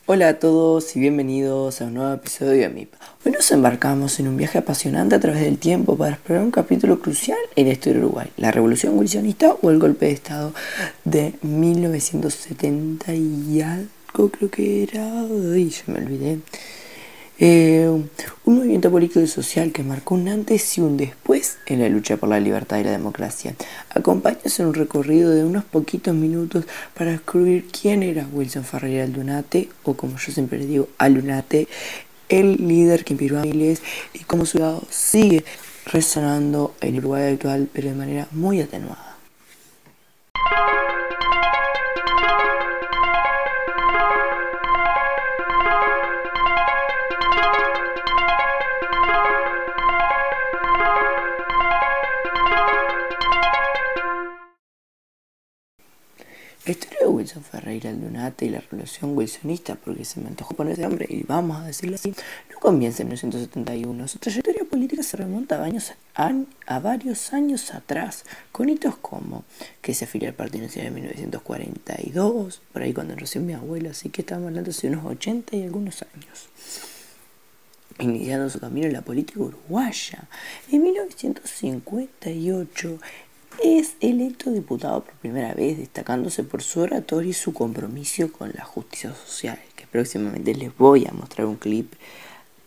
Hola a todos y bienvenidos a un nuevo episodio de MIP. Hoy nos embarcamos en un viaje apasionante a través del tiempo para explorar un capítulo crucial en la historia de Uruguay, la Revolución Wilsonista o el Golpe de Estado de 1970 y algo creo que era... Ay, ya me olvidé. Un movimiento político y social que marcó un antes y un después en la lucha por la libertad y la democracia. Acompáñanos en un recorrido de unos poquitos minutos para descubrir quién era Wilson Ferreira Aldunate, o como yo siempre le digo, Alunate, el líder que inspiró a miles y cómo su legado sigue resonando en el Uruguay actual, pero de manera muy atenuada. La historia de Wilson Ferreira Aldunate y la revolución wilsonista, porque se me antojó poner ese nombre y vamos a decirlo así, no comienza en 1971. Su trayectoria política se remonta a varios años atrás, con hitos como que se afilió al Partido Nacional en 1942, por ahí cuando nació mi abuelo, así que estamos hablando de unos 80 y algunos años, iniciando su camino en la política uruguaya. En 1958 es electo diputado por primera vez, destacándose por su oratoria y su compromiso con la justicia social, que próximamente les voy a mostrar un clip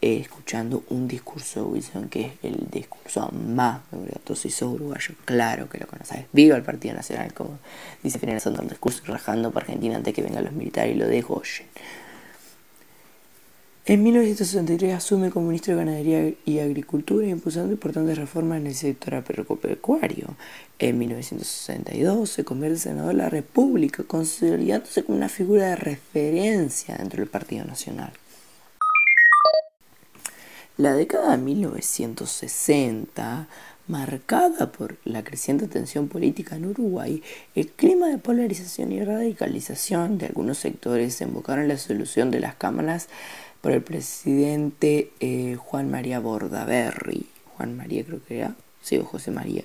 escuchando un discurso de Wilson, que es el discurso más memorioso. Si sos uruguayo, claro que lo conoces. Viva el Partido Nacional, como dice finalizando el discurso y rajando por Argentina antes que vengan los militares y lo degollen. En 1963 asume como ministro de Ganadería y Agricultura, impulsando importantes reformas en el sector agropecuario. En 1962 se convierte en senador de la República, consolidándose como una figura de referencia dentro del Partido Nacional. La década de 1960, marcada por la creciente tensión política en Uruguay, el clima de polarización y radicalización de algunos sectores desembocaron en la solución de las cámaras por el presidente Juan María Bordaberry. Juan María creo que era, sí, o José María,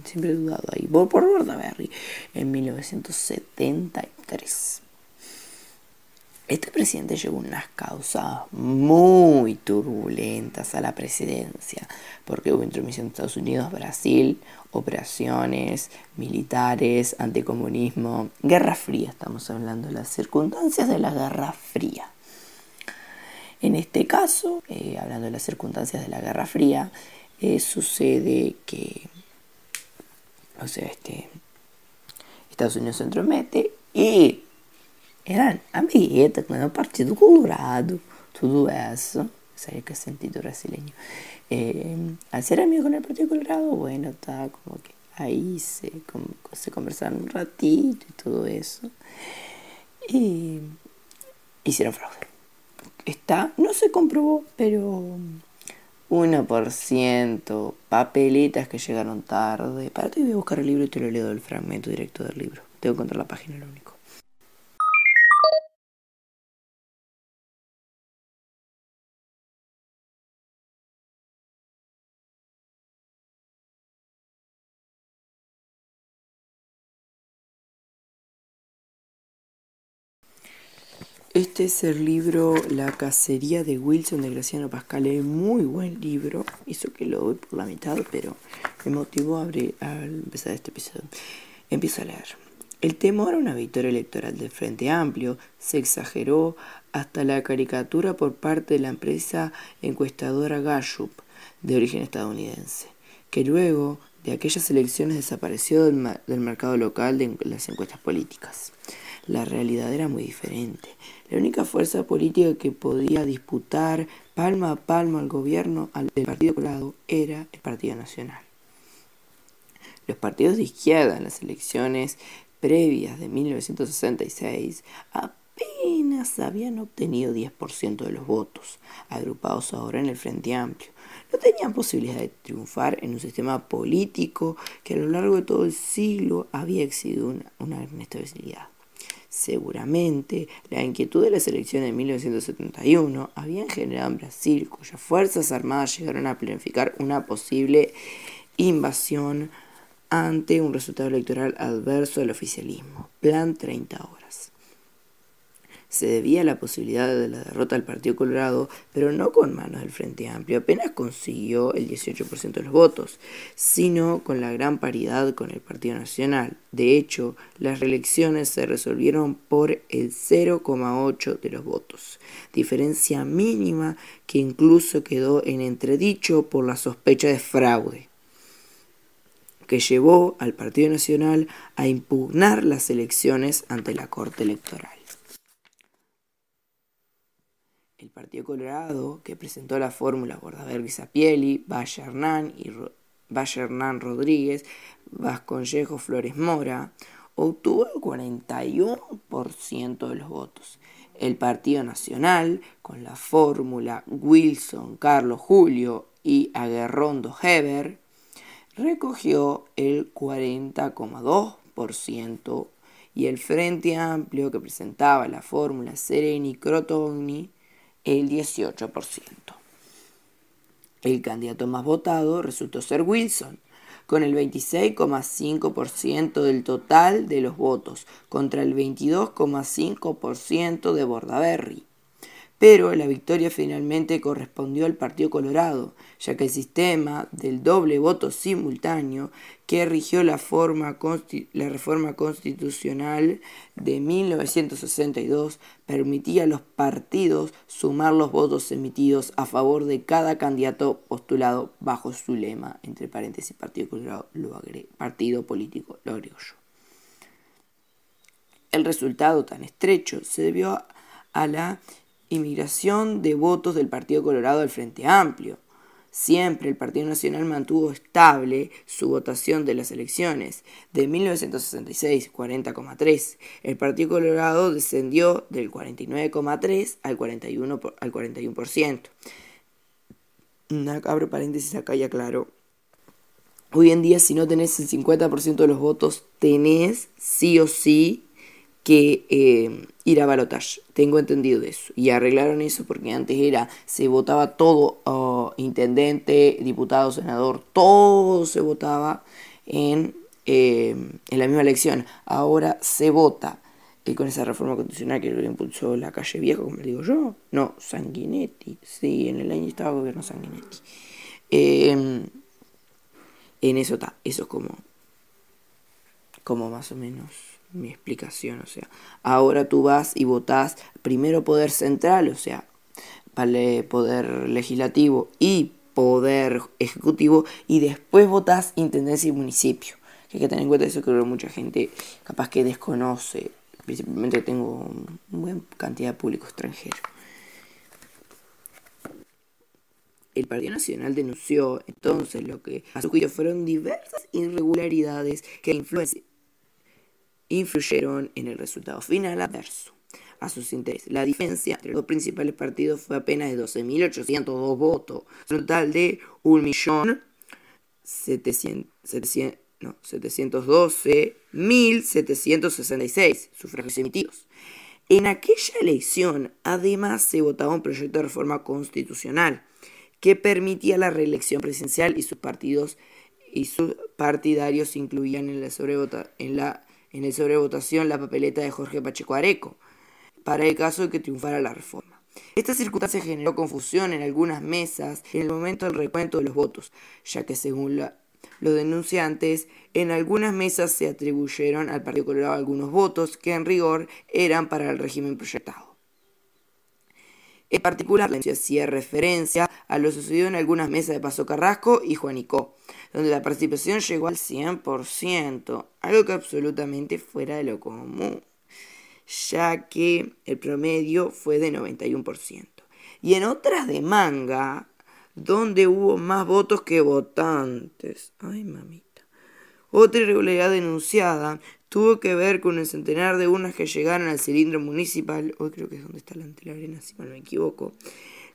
siempre he dudado ahí, por Bordaberry, en 1973. Este presidente llevó unas causas muy turbulentas a la presidencia, porque hubo intromisión de Estados Unidos, Brasil, operaciones militares, anticomunismo, Guerra Fría, estamos hablando de las circunstancias de la Guerra Fría. En este caso, hablando de las circunstancias de la Guerra Fría, sucede que, Estados Unidos se entromete e eran amiguetas com o Partido Colorado, tudo eso. Sabía que sentido brasileño. Al ser amigo con el Partido Colorado, bueno, está como que ahí se conversaron un ratito y todo eso. Y hicieron fraude. No se comprobó, pero 1%, papeletas que llegaron tarde. Para te voy a buscar el libro y te lo leo del fragmento directo del libro. Tengo que encontrar la página, lo único. Este es el libro La cacería de Wilson de Graciano Pascal. Es muy buen libro. Hizo que lo doy por la mitad, pero me motivó a empezar este episodio. Empiezo a leer. El temor a una victoria electoral del Frente Amplio se exageró hasta la caricatura por parte de la empresa encuestadora Gallup, de origen estadounidense, que luego de aquellas elecciones desapareció del mercado local de las encuestas políticas. La realidad era muy diferente. La única fuerza política que podía disputar palma a palma al gobierno del Partido Colorado era el Partido Nacional. Los partidos de izquierda en las elecciones previas de 1966 apenas habían obtenido 10% de los votos, agrupados ahora en el Frente Amplio. No tenían posibilidad de triunfar en un sistema político que a lo largo de todo el siglo había exhibido una gran estabilidad. Seguramente, la inquietud de las elecciones de 1971 habían generado en Brasil, cuyas fuerzas armadas llegaron a planificar una posible invasión ante un resultado electoral adverso al oficialismo. Plan 30 horas. se debía a la posibilidad de la derrota del Partido Colorado, pero no con manos del Frente Amplio, apenas consiguió el 18% de los votos, sino con la gran paridad con el Partido Nacional. De hecho, las reelecciones se resolvieron por el 0,8 de los votos, diferencia mínima que incluso quedó en entredicho por la sospecha de fraude, que llevó al Partido Nacional a impugnar las elecciones ante la Corte Electoral. El Partido Colorado, que presentó la fórmula Bordaberry-Sapielli, Valle-Hernán Rodríguez, Vasconcejo Flores Mora, obtuvo el 41% de los votos. El Partido Nacional, con la fórmula Wilson, Carlos Julio y Aguerrondo Heber, recogió el 40,2% y el Frente Amplio, que presentaba la fórmula Sereni-Crotogni, el 18%. El candidato más votado resultó ser Wilson, con el 26,5% del total de los votos, contra el 22,5% de Bordaberry. Pero la victoria finalmente correspondió al Partido Colorado, ya que el sistema del doble voto simultáneo que rigió la reforma constitucional de 1962 permitía a los partidos sumar los votos emitidos a favor de cada candidato postulado bajo su lema, entre paréntesis, Partido Colorado, partido político, lo agrego yo. El resultado tan estrecho se debió a la inmigración de votos del Partido Colorado al Frente Amplio. Siempre el Partido Nacional mantuvo estable su votación de las elecciones. De 1966, 40,3. El Partido Colorado descendió del 49,3 al 41%. Abro paréntesis acá y aclaro. Hoy en día, si no tenés el 50% de los votos, tenés sí o sí que ir a balotaje. Tengo entendido de eso. Y arreglaron eso porque antes se votaba todo, intendente, diputado, senador, todo se votaba en la misma elección. Ahora se vota con esa reforma constitucional que lo impulsó la Calle Vieja, como le digo yo. No, Sanguinetti. Sí, en el año estaba gobierno Sanguinetti. En eso está. Eso es como más o menos mi explicación. O sea, ahora tú vas y votás primero poder central, o sea, poder legislativo y poder ejecutivo, y después votás intendencia y municipio. Que hay que tener en cuenta eso, que mucha gente capaz que desconoce. Principalmente tengo una buena cantidad de público extranjero. El Partido Nacional denunció entonces lo que a su juicio fueron diversas irregularidades que influyeron en el resultado final adverso a sus intereses. La diferencia entre los dos principales partidos fue apenas de 12.802 votos, un total de 712.766 sufragios emitidos. En aquella elección, además, se votaba un proyecto de reforma constitucional que permitía la reelección presidencial, y sus partidarios incluían en el sobrevotación la papeleta de Jorge Pacheco Areco, para el caso de que triunfara la reforma. Esta circunstancia generó confusión en algunas mesas en el momento del recuento de los votos, ya que según los denunciantes, en algunas mesas se atribuyeron al Partido Colorado algunos votos que en rigor eran para el régimen proyectado. En particular, la denuncia hacía referencia a lo sucedido en algunas mesas de Paso Carrasco y Juanicó, donde la participación llegó al 100%, algo que absolutamente fuera de lo común, ya que el promedio fue de 91%. Y en otras de Manga, donde hubo más votos que votantes. Ay, mamita. Otra irregularidad denunciada tuvo que ver con el centenar de urnas que llegaron al cilindro municipal, hoy creo que es donde está la Arena, si no me equivoco,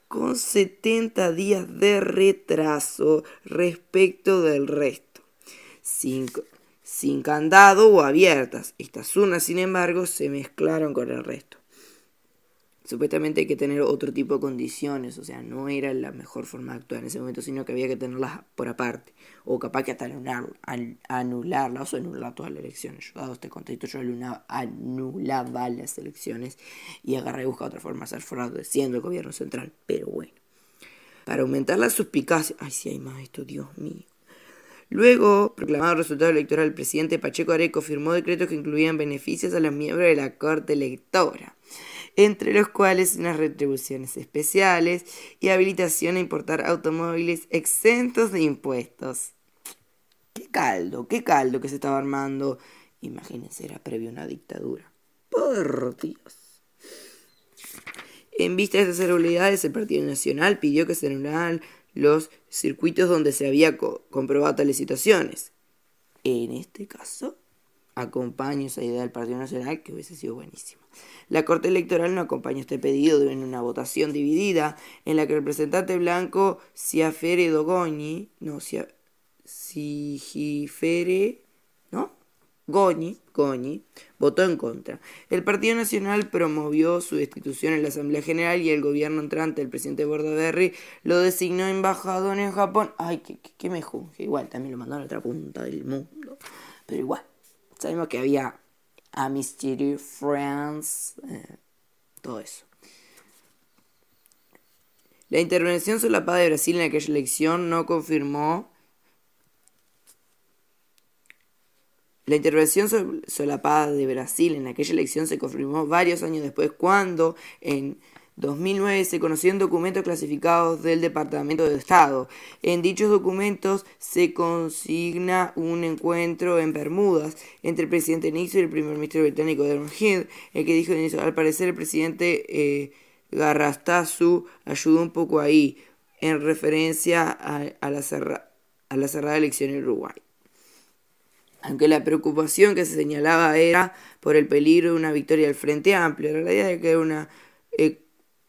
con 70 días de retraso respecto del resto, sin candado o abiertas. Estas urnas, sin embargo, se mezclaron con el resto. supuestamente hay que tener otro tipo de condiciones, o sea, no era la mejor forma de actuar en ese momento, sino que había que tenerlas por aparte, o capaz que hasta anularlas o anular todas las elecciones. Yo, dado este contexto, yo anulaba las elecciones y agarré y buscaba otra forma de hacer fraude, siendo el gobierno central, pero bueno. Para aumentar la suspicacia, ay, sí hay más esto, Dios mío. Luego, proclamado el resultado electoral, el presidente Pacheco Areco firmó decretos que incluían beneficios a los miembros de la Corte Electora, entre los cuales unas retribuciones especiales y habilitación a importar automóviles exentos de impuestos. Qué caldo que se estaba armando. Imagínense, era previo a una dictadura. Por Dios. En vista de estas irregularidades, el Partido Nacional pidió que se anularan los circuitos donde se había comprobado tales situaciones. En este caso, acompaño esa idea del Partido Nacional, que hubiese sido buenísima. La Corte Electoral no acompañó este pedido en una votación dividida, en la que el representante blanco Sigifere Goñi votó en contra. El Partido Nacional promovió su destitución en la Asamblea General y el gobierno entrante, el presidente Bordaberry, lo designó embajador en Japón. Ay, que me juzgue. Igual también lo mandó a la otra punta del mundo. Pero igual, sabemos que había Amnesty, France, todo eso. La intervención solapada de Brasil en aquella elección no confirmó. La intervención solapada de Brasil en aquella elección se confirmó varios años después, cuando en 2009 se conocieron documentos clasificados del Departamento de Estado. En dichos documentos se consigna un encuentro en Bermudas entre el presidente Nixon y el primer ministro británico Desmond Head, el que dijo de inicio: al parecer el presidente Garrastazu ayudó un poco ahí, en referencia a la cerrada elección en Uruguay. Aunque la preocupación que se señalaba era por el peligro de una victoria del Frente Amplio, la realidad es que era una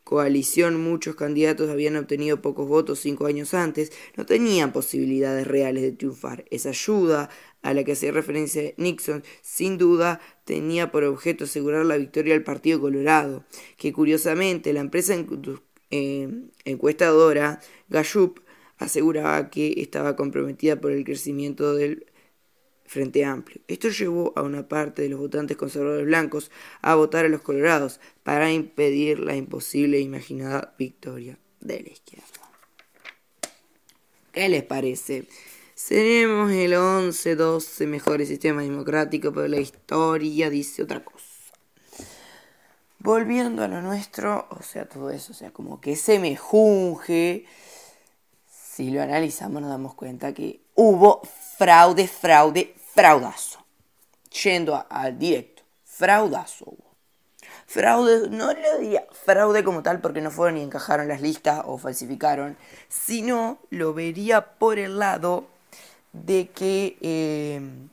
coalición, muchos candidatos habían obtenido pocos votos 5 años antes, no tenían posibilidades reales de triunfar. Esa ayuda a la que hacía referencia Nixon, sin duda, tenía por objeto asegurar la victoria del Partido Colorado, que curiosamente la empresa encuestadora Gallup aseguraba que estaba comprometida por el crecimiento del Frente Amplio. Esto llevó a una parte de los votantes conservadores blancos a votar a los colorados para impedir la imposible e imaginada victoria de la izquierda. ¿Qué les parece? Seremos el 11-12 mejor sistema democrático, pero la historia dice otra cosa. Volviendo a lo nuestro, o sea, todo eso, o sea, como que se me junge. Si lo analizamos nos damos cuenta que hubo fraudazo. Yendo al directo, fraudazo hubo. Fraude, no lo diría fraude como tal porque no fueron ni encajaron las listas o falsificaron, sino lo vería por el lado de que en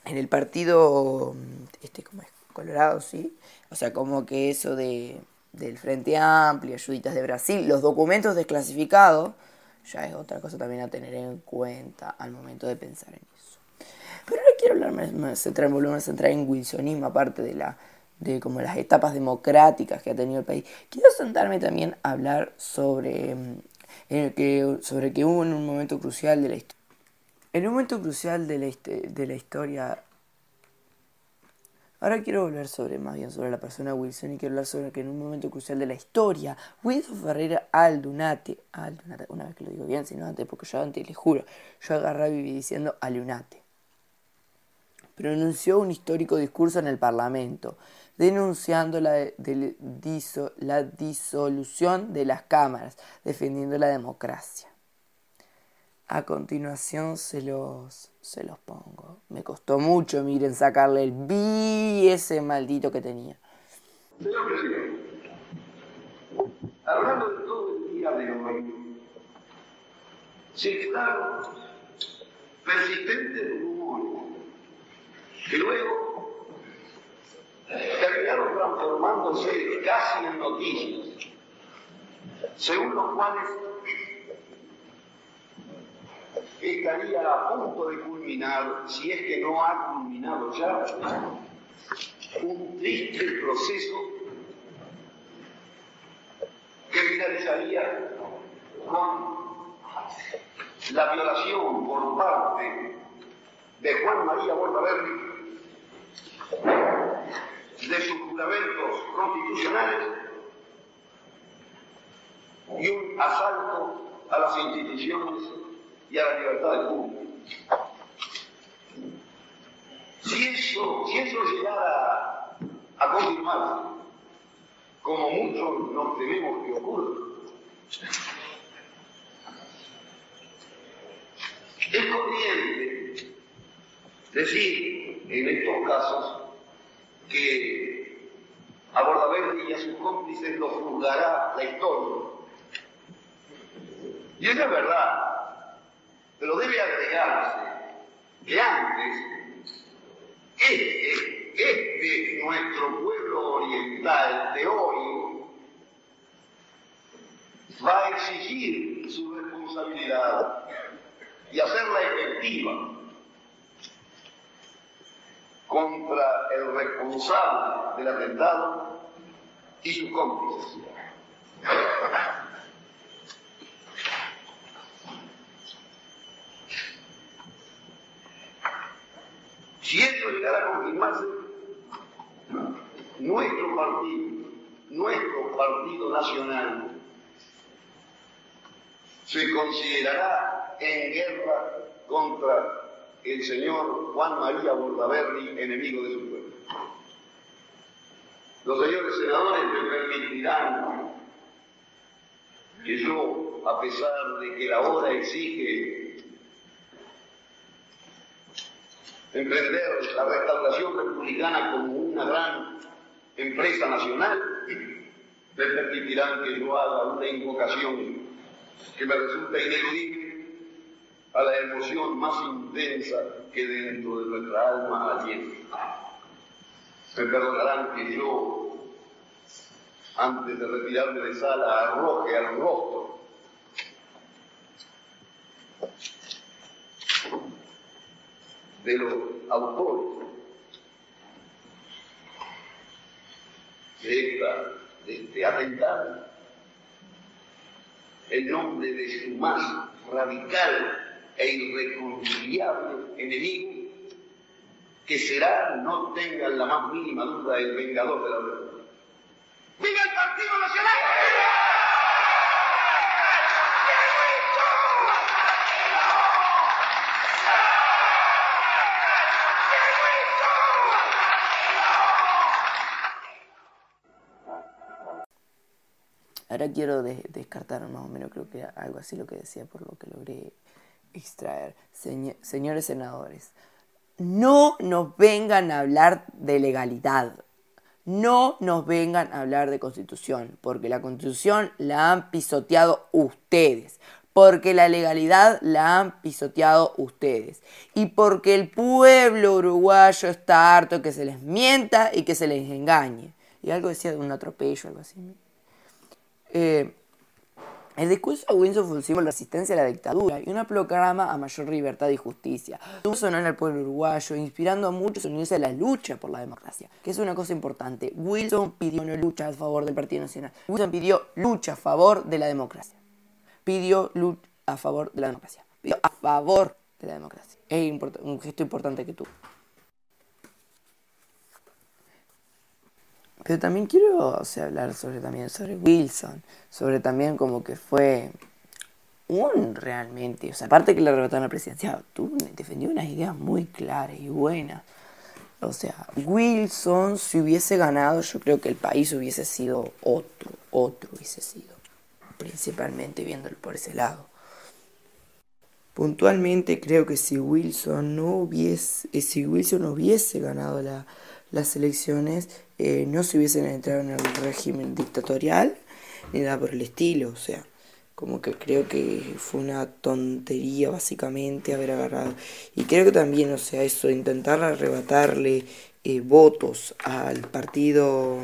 el partido, como es Colorado, ¿sí? O sea, como que eso del Frente Amplio, ayuditas de Brasil, los documentos desclasificados, ya es otra cosa también a tener en cuenta al momento de pensar en eso. Pero ahora quiero volverme a centrar en wilsonismo, aparte de como las etapas democráticas que ha tenido el país. Quiero sentarme también a hablar sobre que hubo en un momento crucial de la historia. En un momento crucial de la historia. Ahora quiero hablar más bien sobre la persona Wilson, y quiero hablar sobre que en un momento crucial de la historia, Wilson Ferreira Aldunate, una vez que lo digo bien, sino antes, porque yo antes, les juro, yo agarré y viví diciendo Alunate, pronunció un histórico discurso en el Parlamento, denunciando la disolución de las cámaras, defendiendo la democracia. A continuación se los pongo. Me costó mucho, miren, sacarle el ese maldito que tenía. Señor presidente, a lo largo de todo el día de hoy, se quedaron persistentes rumores que luego terminaron transformándose casi en noticias, según los cuales estaría a punto de culminar, si es que no ha culminado ya, un triste proceso finalizaría con la violación por parte de Juan María Bordaberry de sus juramentos constitucionales y un asalto a las instituciones y a la libertad del público. Si eso llegara a confirmarse, como muchos nos tememos que ocurra, es conveniente decir en estos casos que a Bordaberry y a sus cómplices los juzgará la historia. Y eso es verdad, pero debe agregarse que antes nuestro pueblo oriental de hoy va a exigir su responsabilidad y hacerla efectiva contra el responsable del atentado y sus cómplices. Si esto llegara a confirmarse, nuestro partido nacional, se considerará en guerra contra el señor Juan María Bordaberry, enemigo de su pueblo. Los señores senadores me permitirán que yo, a pesar de que la hora exige emprender la restauración republicana como una gran empresa nacional, me permitirán que yo haga una invocación que me resulta ineludible a la emoción más intensa que dentro de nuestra alma alienta. Me perdonarán que yo, antes de retirarme de sala, arroje al rostro de los autores de este atentado el nombre de su más radical e irreconciliable enemigo, que será, no tengan la más mínima duda, el vengador de la República. ¡Viva el Partido Nacional! Ahora quiero descartar más o menos, creo que algo así lo que decía, por lo que logré extraer. Señores senadores, no nos vengan a hablar de legalidad, no nos vengan a hablar de constitución, porque la constitución la han pisoteado ustedes, porque la legalidad la han pisoteado ustedes, y porque el pueblo uruguayo está harto que se les mienta y que se les engañe. Y algo decía de un atropello, algo así. El discurso de Wilson fue un símbolo de resistencia a la dictadura y una proclama a mayor libertad y justicia. Tuvo sonar al pueblo uruguayo, inspirando a muchos a unirse a la lucha por la democracia, que es una cosa importante. Wilson pidió una lucha a favor del Partido Nacional. Wilson pidió lucha a favor de la democracia. Pidió lucha a favor de la democracia. Pidió a favor de la democracia. Es un gesto importante que tuvo. Pero también quiero hablar sobre Wilson, sobre también como que fue realmente, aparte que le arrebataron la presidencia, defendió unas ideas muy claras y buenas. Wilson, si hubiese ganado, yo creo que el país hubiese sido otro hubiese sido, principalmente viéndolo por ese lado. Puntualmente creo que si Wilson no hubiese ganado las elecciones, no se hubiesen entrado en el régimen dictatorial ni nada por el estilo. Como que creo que fue una tontería básicamente haber agarrado. Y creo que también, eso de intentar arrebatarle votos al partido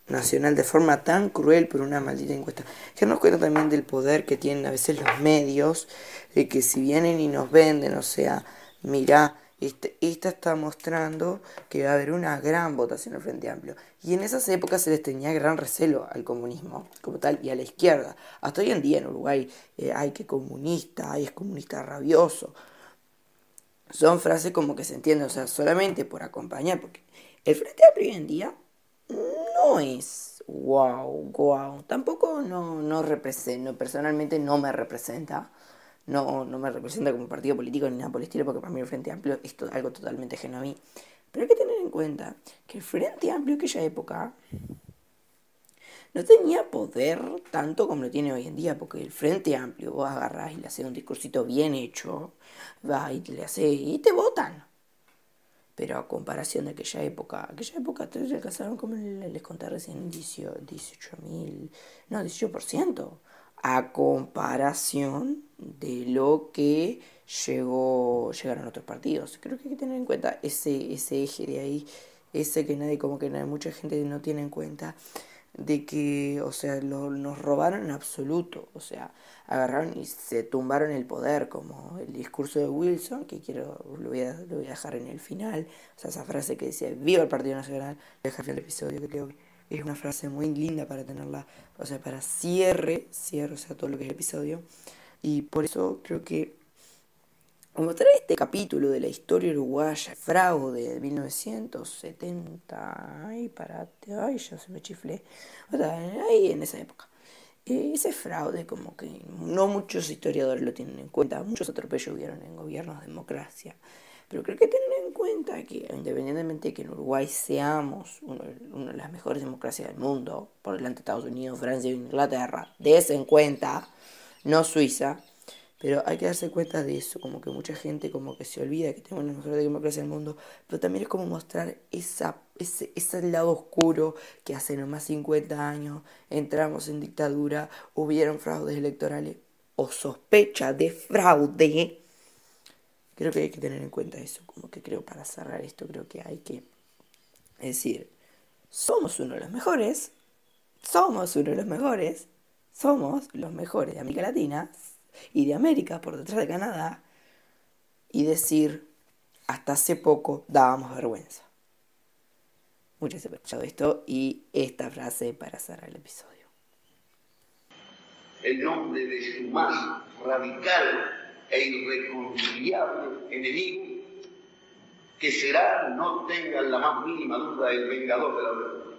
nacional de forma tan cruel por una maldita encuesta. Que nos cuenta también del poder que tienen a veces los medios, de que si vienen y nos venden, mirá, Esta está mostrando que va a haber una gran votación al Frente Amplio. Y en esas épocas se les tenía gran recelo al comunismo como tal y a la izquierda. Hasta hoy en día en Uruguay hay que comunista, hay es comunista rabioso. Son frases como que se entienden, o sea, solamente por acompañar, porque el Frente Amplio hoy en día no es wow. Tampoco no representa, personalmente no me representa. No me representa como partido político ni nada por el estilo, porque para mí el Frente Amplio es algo totalmente ajeno a mí. Pero hay que tener en cuenta que el Frente Amplio en aquella época no tenía poder tanto como lo tiene hoy en día, porque el Frente Amplio vos agarrás y le haces un discursito bien hecho, vas y le haces y te votan. Pero a comparación de aquella época te alcanzaron, como les conté recién, 18.000, no, 18%. A comparación de lo que llegaron otros partidos. Creo que hay que tener en cuenta ese eje de ahí, ese que nadie, como que mucha gente no tiene en cuenta, de que, o sea, nos robaron en absoluto, o sea, agarraron y se tumbaron el poder, como el discurso de Wilson, que lo voy a dejar en el final, o sea, esa frase que decía, viva el Partido Nacional, voy a dejar el episodio, que creo que es una frase muy linda para tenerla, o sea, para cierre, o sea, todo lo que es el episodio, y por eso creo que como trae este capítulo de la historia uruguaya, fraude de 1970, ya se me chiflé, o sea, ahí en esa época. Ese fraude como que no muchos historiadores lo tienen en cuenta, muchos atropellos hubieron en gobiernos de democracia, pero creo que tener en cuenta que independientemente de que en Uruguay seamos una de las mejores democracias del mundo, por delante de Estados Unidos, Francia e Inglaterra, des en cuenta, no Suiza, pero hay que darse cuenta de eso, como que mucha gente como que se olvida que tenemos la mejor democracia del mundo, pero también es como mostrar ese lado oscuro que hace nomás 50 años entramos en dictadura, hubieron fraudes electorales o sospecha de fraude. Creo que hay que tener en cuenta eso, como que creo para cerrar esto, creo que hay que decir, somos uno de los mejores, somos uno de los mejores, somos los mejores de América Latina y de América por detrás de Canadá, y decir, hasta hace poco dábamos vergüenza. Muchas gracias por escuchado esto y esta frase para cerrar el episodio. En nombre de su más radical e irreconciliable enemigo, que será, no tengan la más mínima duda, el vengador de la verdad.